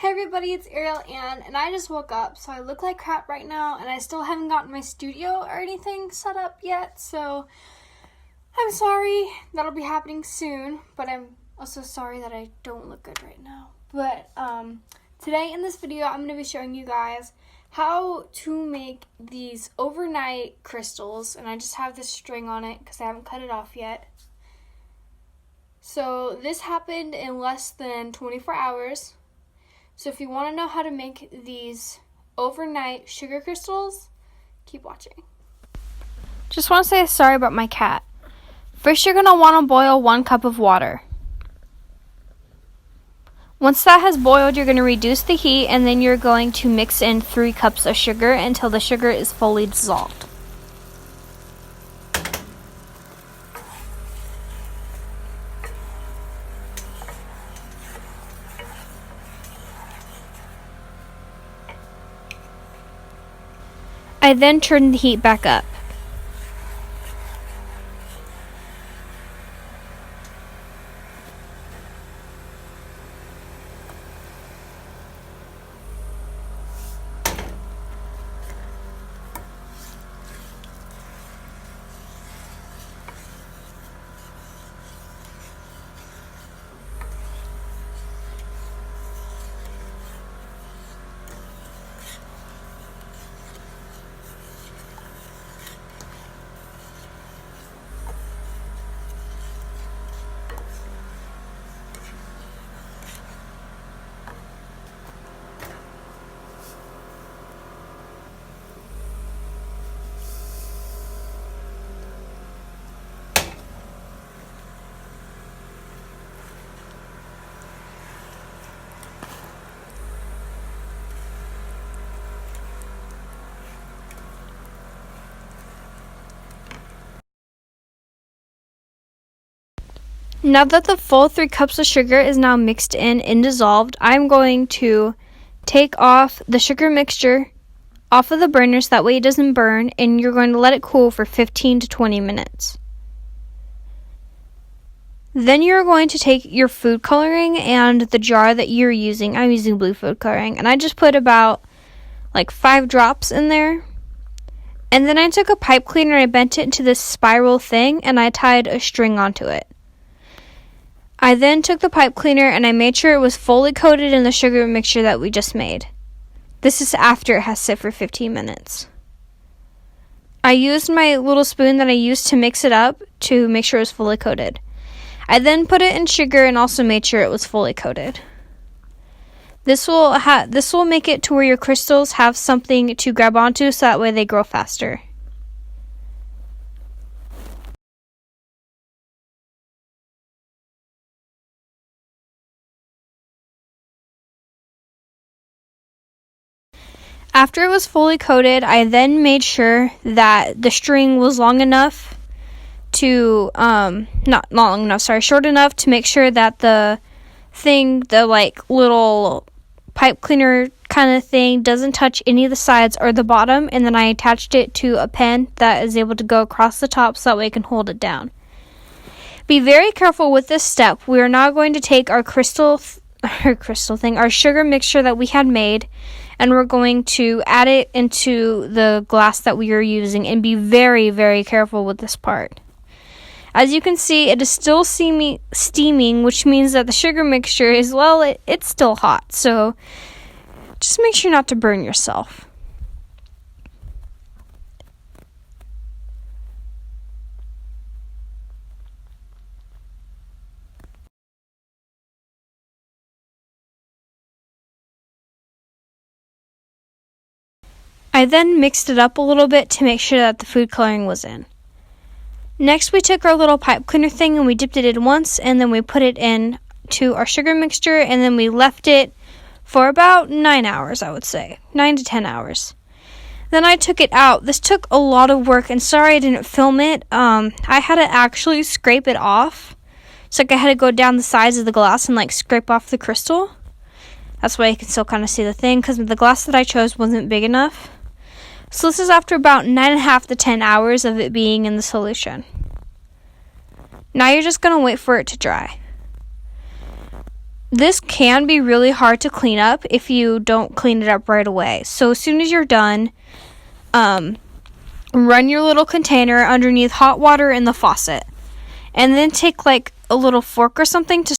Hey everybody, it's Ariel Ann, and I just woke up, so I look like crap right now, and I still haven't gotten my studio or anything set up yet, so I'm sorry. That'll be happening soon, but I'm also sorry that I don't look good right now. But today in this video, I'm going to be showing you guys how to make these overnight crystals, and I just have this string on it because I haven't cut it off yet. So this happened in less than 24 hours. So if you want to know how to make these overnight sugar crystals, keep watching. Just want to say sorry about my cat. First, you're going to want to boil 1 cup of water. Once that has boiled, you're going to reduce the heat, and then you're going to mix in 3 cups of sugar until the sugar is fully dissolved. I then turn the heat back up. Now that the full 3 cups of sugar is now mixed in and dissolved, I'm going to take off the sugar mixture off of the burner so that way it doesn't burn, and you're going to let it cool for 15 to 20 minutes. Then you're going to take your food coloring and the jar that you're using. I'm using blue food coloring, and I just put about 5 drops in there. And then I took a pipe cleaner and I bent it into this spiral thing, and I tied a string onto it. I then took the pipe cleaner and I made sure it was fully coated in the sugar mixture that we just made. This is after it has sit for 15 minutes. I used my little spoon that I used to mix it up to make sure it was fully coated. I then put it in sugar and also made sure it was fully coated. This will make it to where your crystals have something to grab onto so that way they grow faster. After it was fully coated, I then made sure that the string was long enough to, short enough to make sure that the little pipe cleaner kind of thing doesn't touch any of the sides or the bottom, and then I attached it to a pen that is able to go across the top so that way it can hold it down. Be very careful with this step. We are now going to take our our sugar mixture that we had made, and we're going to add it into the glass that we are using, and be very, very careful with this part. As you can see, it is still steaming, which means that the sugar mixture is, it's still hot, so just make sure not to burn yourself. I then mixed it up a little bit to make sure that the food coloring was in. Next, we took our little pipe cleaner thing and we dipped it in once, and then we put it in to our sugar mixture, and then we left it for about 9 hours, I would say. 9 to 10 hours. Then I took it out. This took a lot of work, and sorry I didn't film it. I had to actually scrape it off. So I had to go down the sides of the glass and scrape off the crystal. That's why you can still kind of see the thing, because the glass that I chose wasn't big enough. So this is after about 9.5 to 10 hours of it being in the solution. Now you're just going to wait for it to dry. this can be really hard to clean up if you don't clean it up right away. So as soon as you're done, run your little container underneath hot water in the faucet. And then take like a little fork or something to